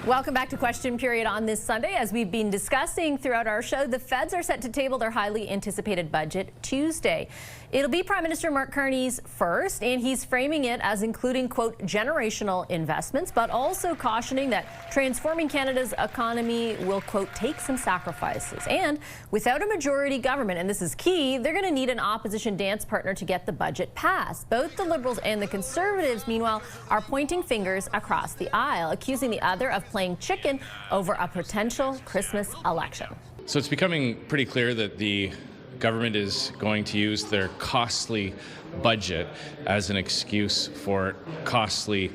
Welcome back to Question Period on this Sunday. As we've been discussing throughout our show, the feds are set to table their highly anticipated budget Tuesday. It'll be Prime Minister Mark Carney's first, and he's framing it as including, quote, generational investments, but also cautioning that transforming Canada's economy will, quote, take some sacrifices. And without a majority government, and this is key, they're going to need an opposition dance partner to get the budget passed. Both the Liberals and the Conservatives, meanwhile, are pointing fingers across the aisle, accusing the other of playing chicken over a potential Christmas election. So it's becoming pretty clear that the government is going to use their costly budget as an excuse for costly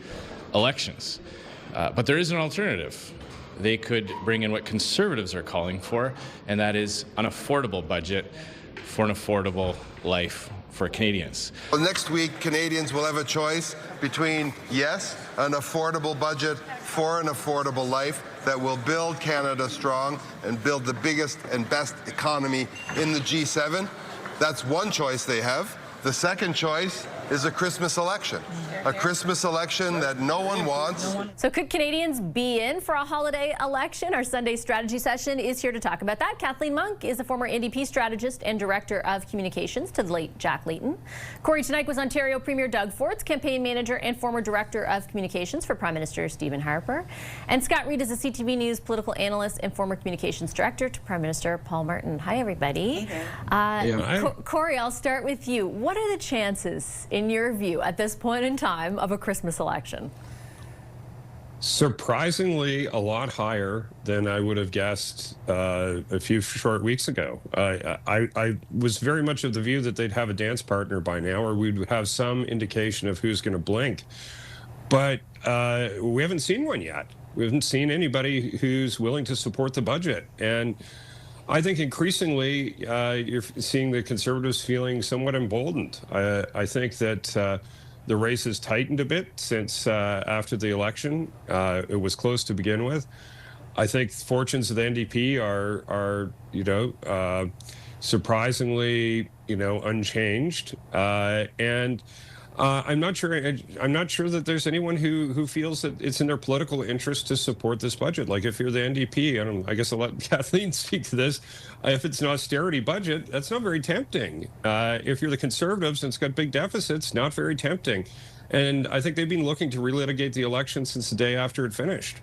elections. But there is an alternative. They could bring in what Conservatives are calling for, and that is an affordable budget for an affordable life for Canadians. Well, next week, Canadians will have a choice between, yes, an affordable budget for an affordable life that will build Canada strong and build the biggest and best economy in the G7. That's one choice they have. The second choice is a Christmas election. A Christmas election that no one wants. So could Canadians be in for a holiday election? Our Sunday strategy session is here to talk about that. Kathleen Monk is a former NDP strategist and director of communications to the late Jack Layton. Kory Teneycke was Ontario Premier Doug Ford's campaign manager and former director of communications for Prime Minister Stephen Harper. And Scott Reid is a CTV News political analyst and former communications director to Prime Minister Paul Martin. Hi, everybody. Hey Kory, I'll start with you. What are the chances, in your view, at this point in time, of a Christmas election? Surprisingly, a lot higher than I would have guessed a few short weeks ago. I was very much of the view that they'd have a dance partner by now, or we'd have some indication of who's going to blink. But we haven't seen one yet. We haven't seen anybody who's willing to support the budget. And I think increasingly you're seeing the Conservatives feeling somewhat emboldened. I think that the race has tightened a bit since after the election. It was close to begin with. I think fortunes of the NDP are surprisingly, unchanged. And I'm not sure that there's anyone who feels that it's in their political interest to support this budget. Like, if you're the NDP, I guess I'll let Kathleen speak to this. If it's an austerity budget, that's not very tempting. If you're the Conservatives and it's got big deficits, not very tempting. And I think they've been looking to relitigate the election since the day after it finished.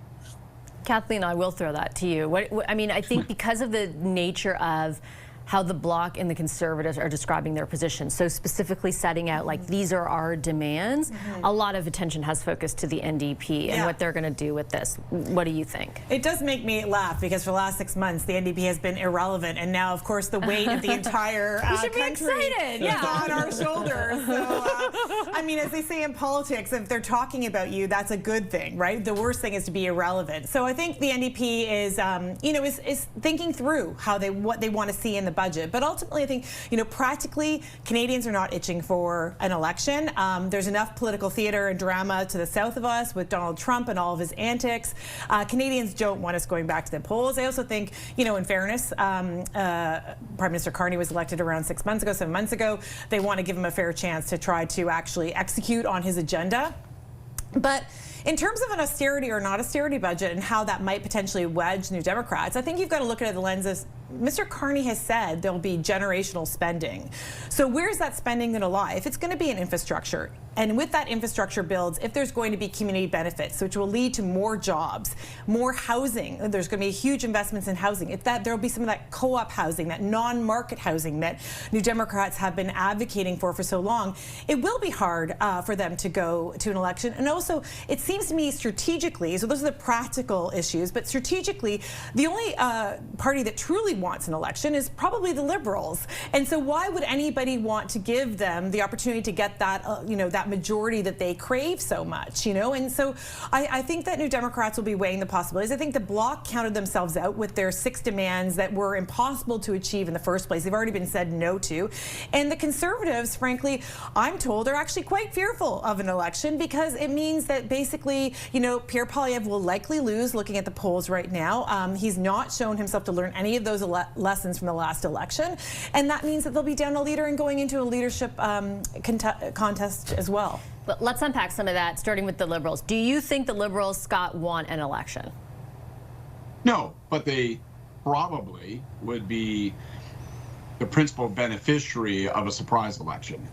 Kathleen, I will throw that to you. I think because of the nature of how the Bloc and the Conservatives are describing their position, so specifically setting out, like, these are our demands, a lot of attention has focused to the NDP and what they're going to do with this. What do you think? It does make me laugh, because for the last 6 months, the NDP has been irrelevant, and now, of course, the weight of the entire country is on our shoulders. So, as they say in politics, if they're talking about you, that's a good thing, right? The worst thing is to be irrelevant. So I think the NDP is, is thinking through what they want to see in the budget. But ultimately, I think, practically, Canadians are not itching for an election. There's enough political theater and drama to the south of us with Donald Trump and all of his antics. Canadians don't want us going back to the polls. I also think, in fairness, Prime Minister Carney was elected around 7 months ago. They want to give him a fair chance to try to actually execute on his agenda. But in terms of an austerity or not austerity budget and how that might potentially wedge New Democrats, I think you've got to look at it the lens of Mr. Carney has said there'll be generational spending. So where's that spending going to lie? If it's going to be in infrastructure, and with that infrastructure builds, if there's going to be community benefits, which will lead to more jobs, more housing, there's going to be huge investments in housing. If that, there'll be some of that co-op housing, that non-market housing that New Democrats have been advocating for so long, it will be hard for them to go to an election. And also, it seems to me strategically, so those are the practical issues, but strategically, the only party that truly wants an election is probably the Liberals. And so why would anybody want to give them the opportunity to get that, that majority that they crave so much, And so I think that New Democrats will be weighing the possibilities. I think the Bloc counted themselves out with their 6 demands that were impossible to achieve in the first place. They've already been said no to. And the Conservatives, frankly, I'm told, are actually quite fearful of an election, because it means that basically, Pierre Poilievre will likely lose, looking at the polls right now. He's not shown himself to learn any of those lessons from the last election, and that means that they'll be down a leader and going into a leadership contest as well. But let's unpack some of that, starting with the Liberals. Do you think the Liberals, Scott, want an election? No, but they probably would be the principal beneficiary of a surprise election.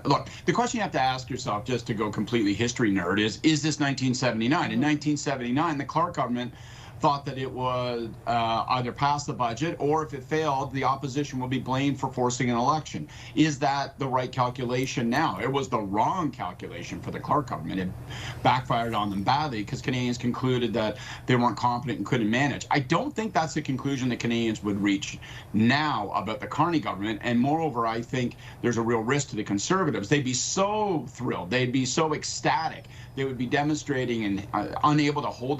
Look, the question you have to ask yourself, just to go completely history nerd, is this 1979? In 1979, the Clark government thought that it would either pass the budget, or if it failed, the opposition will be blamed for forcing an election. Is that the right calculation now? It was the wrong calculation for the Clark government. It backfired on them badly because Canadians concluded that they weren't competent and couldn't manage. I don't think that's the conclusion that Canadians would reach now about the Carney government. And moreover, I think there's a real risk to the Conservatives. They'd be so thrilled. They'd be so ecstatic. They would be demonstrating and unable to hold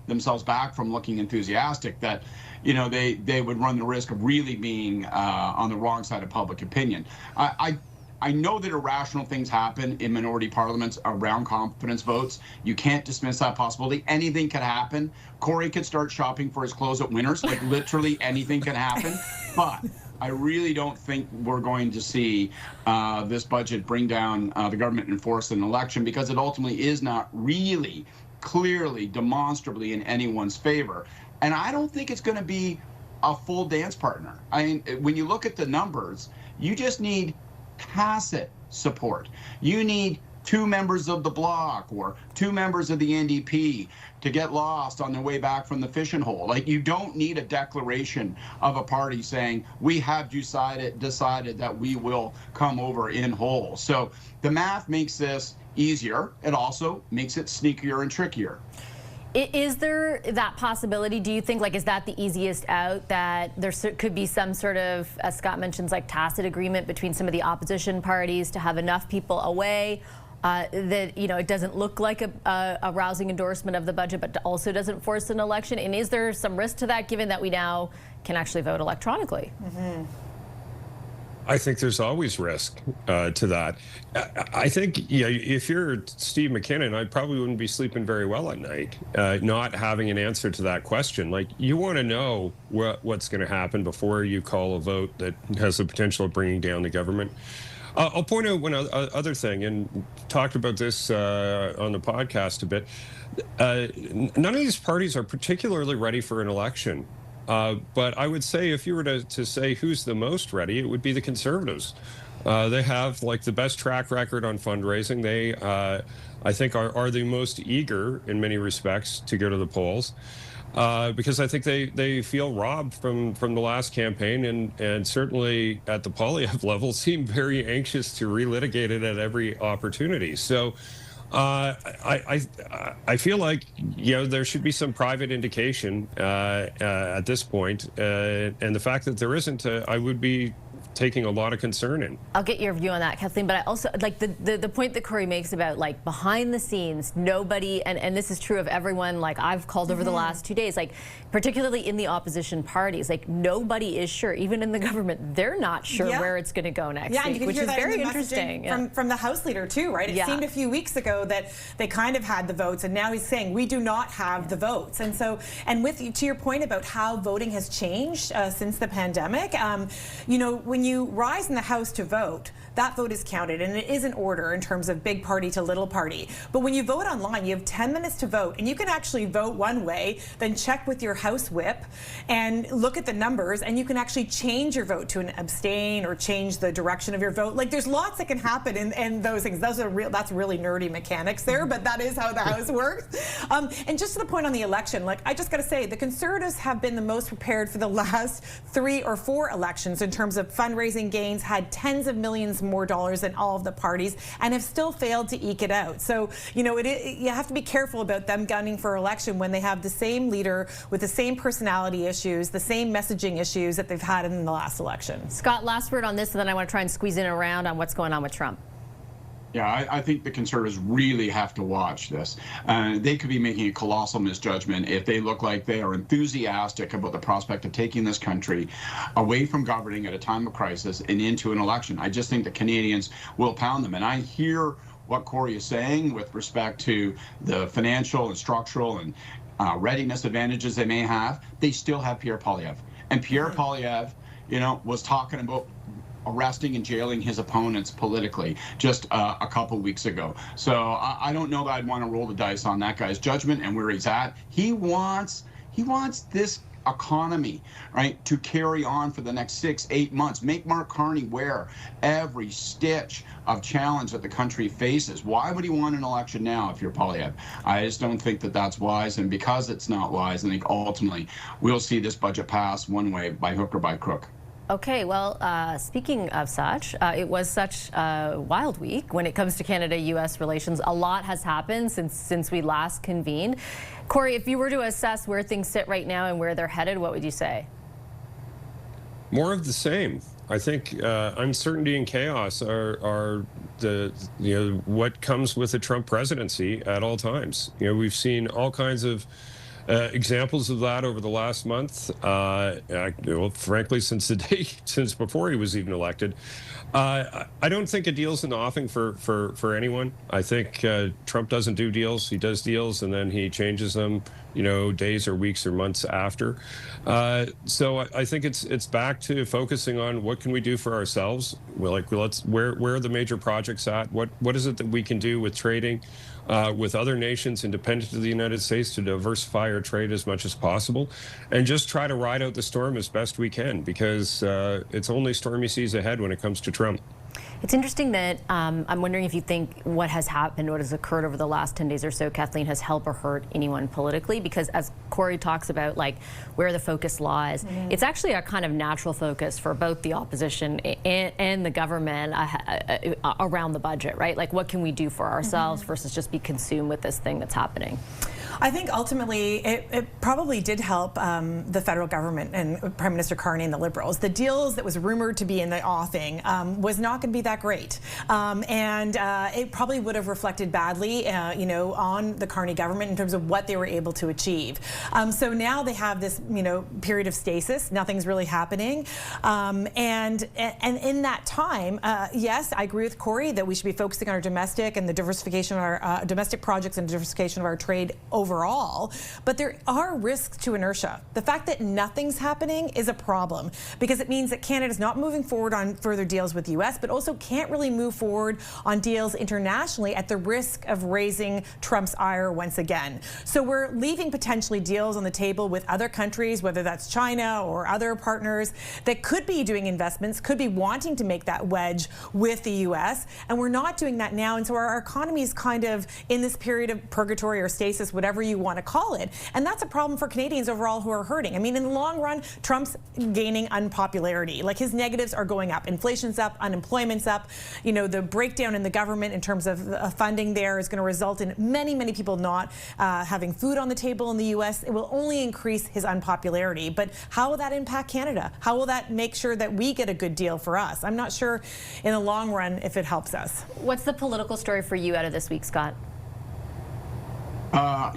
themselves back from looking enthusiastic, that they would run the risk of really being on the wrong side of public opinion. I know that irrational things happen in minority parliaments around confidence votes. You can't dismiss that possibility. Anything could happen. Kory could start shopping for his clothes at Winners. Like, literally anything can happen. But I really don't think we're going to see this budget bring down the government and force an election, because it ultimately is not really clearly, demonstrably in anyone's favor. And I don't think it's going to be a full dance partner. I mean, when you look at the numbers, you just need tacit support. You need 2 members of the Bloc or 2 members of the NDP to get lost on their way back from the fishing hole. Like, you don't need a declaration of a party saying, we have decided that we will come over in whole. So the math makes this easier. It also makes it sneakier and trickier. Is there that possibility, do you think, like, is that the easiest out, that there could be some sort of, as Scott mentions, like tacit agreement between some of the opposition parties to have enough people away that, it doesn't look like a rousing endorsement of the budget, but also doesn't force an election? And is there some risk to that, given that we now can actually vote electronically? Mm-hmm. I think there's always risk to that. I think, if you're Steve McKinnon, I probably wouldn't be sleeping very well at night, not having an answer to that question. Like, you want to know what's going to happen before you call a vote that has the potential of bringing down the government. I'll point out one other thing, and talked about this on the podcast a bit. None of these parties are particularly ready for an election. But I would say, if you were to say who's the most ready, it would be the Conservatives. They have, like, the best track record on fundraising. They, I think, are the most eager in many respects to go to the polls, because I think they feel robbed from the last campaign, and certainly at the Poilievre level seem very anxious to relitigate it at every opportunity. So I feel like there should be some private indication at this point, and the fact that there isn't, I would be taking a lot of concern in. I'll get your view on that, Kathleen, but I also like the point that Kory makes about, like, behind the scenes, nobody, and this is true of everyone, like, I've called over the last 2 days, like, particularly in the opposition parties, like, nobody is sure, even in the government, they're not sure where it's going to go next week, which is very interesting. From the House leader too, right? It seemed a few weeks ago that they kind of had the votes, and now he's saying we do not have the votes. And so, and to your point about how voting has changed since the pandemic, when you rise in the House to vote, that vote is counted, and it is in order in terms of big party to little party. But when you vote online, you have 10 minutes to vote, and you can actually vote one way, then check with your House whip and look at the numbers, and you can actually change your vote to an abstain or change the direction of your vote. Like, there's lots that can happen in those things. That's really nerdy mechanics there, but that is how the House works. And just to the point on the election, like, I just got to say, the Conservatives have been the most prepared for the last 3 or 4 elections in terms of fundraising gains, had tens of millions more dollars than all of the parties, and have still failed to eke it out. So, you have to be careful about them gunning for election when they have the same leader with the same personality issues, the same messaging issues that they've had in the last election. Scott, last word on this, and then I want to try and squeeze in around on what's going on with Trump. Yeah, I think the Conservatives really have to watch this. They could be making a colossal misjudgment if they look like they are enthusiastic about the prospect of taking this country away from governing at a time of crisis and into an election. I just think the Canadians will pound them. And I hear what Kory is saying with respect to the financial and structural and readiness advantages they may have. They still have Pierre Poilievre. And Pierre Poilievre, was talking about arresting and jailing his opponents politically just a couple weeks ago. So I don't know that I'd want to roll the dice on that guy's judgment and where he's at. He wants He wants this economy, right, to carry on for the next 6-8 months. Make Mark Carney wear every stitch of challenge that the country faces. Why would he want an election now if you're Poilievre? I just don't think that that's wise, and because it's not wise, I think ultimately we'll see this budget pass one way, by hook or by crook. Okay, well, speaking of such, it was such a wild week when it comes to Canada-U.S. relations. A lot has happened since we last convened. Kory, if you were to assess where things sit right now and where they're headed, what would you say? More of the same. I think uncertainty and chaos are what comes with the Trump presidency at all times. We've seen all kinds of examples of that over the last month. Well, frankly, since before he was even elected. I don't think a deal's in the offing for anyone. I think Trump doesn't do deals. He does deals and then he changes them, days or weeks or months after. So I think it's back to focusing on what can we do for ourselves. Where are the major projects at? What is it that we can do with trading with other nations independent of the United States to diversify our trade as much as possible, and just try to ride out the storm as best we can, because it's only stormy seas ahead when it comes to Trump. It's interesting that I'm wondering if you think what has happened, what has occurred over the last 10 days or so, Kathleen, has helped or hurt anyone politically, because as Kory talks about, where the focus lies, it's actually a kind of natural focus for both the opposition and the government around the budget, right? Like, what can we do for ourselves versus just be consumed with this thing that's happening? I think ultimately it probably did help the federal government and Prime Minister Carney and the Liberals. The deals that was rumored to be in the offing was not going to be that great, and it probably would have reflected badly, on the Carney government in terms of what they were able to achieve. So now they have this, period of stasis. Nothing's really happening, and in that time, yes, I agree with Kory that we should be focusing on our domestic and the diversification of our domestic projects and diversification of our trade overall, but there are risks to inertia. The fact that nothing's happening is a problem, because it means that Canada's not moving forward on further deals with the U.S., but also can't really move forward on deals internationally at the risk of raising Trump's ire once again. So we're leaving potentially deals on the table with other countries, whether that's China or other partners that could be doing investments, could be wanting to make that wedge with the U.S., and we're not doing that now, and so our economy is kind of in this period of purgatory or stasis, whatever you want to call it. And that's a problem for Canadians overall who are hurting. I mean, in the long run, Trump's gaining unpopularity. Like, his negatives are going up. Inflation's up, unemployment's up. The breakdown in the government in terms of funding there is going to result in many, many people not having food on the table in the U.S. It will only increase his unpopularity. But how will that impact Canada? How will that make sure that we get a good deal for us? I'm not sure in the long run if it helps us. What's the political story for you out of this week, Scott?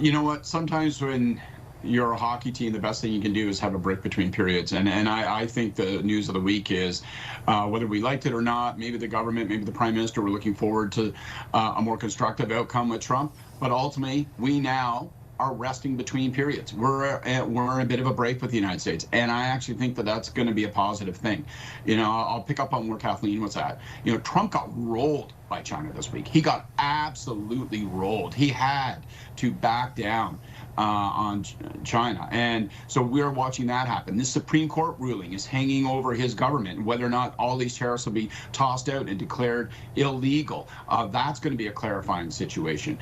You know what? Sometimes when you're a hockey team, the best thing you can do is have a break between periods. And I think the news of the week is, whether we liked it or not, maybe the government, maybe the Prime Minister were looking forward to a more constructive outcome with Trump. But ultimately, we now are resting between periods. We're in a bit of a break with the United States, and I actually think that that's going to be a positive thing. I'll pick up on where Kathleen was at. Trump got rolled by China this week. He got absolutely rolled. He had to back down on China, and so we're watching that happen. This Supreme Court ruling is hanging over his government. Whether or not all these tariffs will be tossed out and declared illegal, that's going to be a clarifying situation.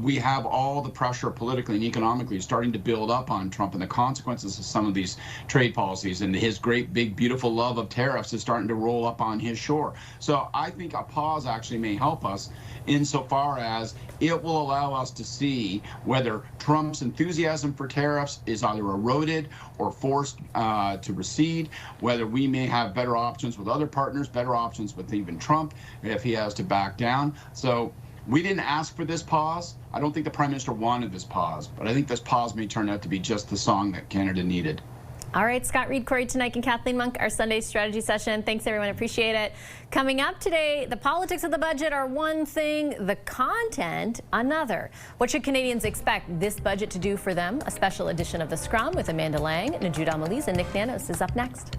We have all the pressure politically and economically starting to build up on Trump, and the consequences of some of these trade policies and his great big beautiful love of tariffs is starting to roll up on his shore. So I think a pause actually may help us insofar as it will allow us to see whether Trump's enthusiasm for tariffs is either eroded or forced to recede, whether we may have better options with other partners, better options with even Trump if he has to back down. So we didn't ask for this pause. I don't think the Prime Minister wanted this pause, but I think this pause may turn out to be just the song that Canada needed. All right, Scott Reid, Kory Teneycke, and Kathleen Monk, our Sunday strategy session. Thanks, everyone. Appreciate it. Coming up today, the politics of the budget are one thing, the content another. What should Canadians expect this budget to do for them? A special edition of The Scrum with Amanda Lang, Najuda Maliz, and Nick Nanos is up next.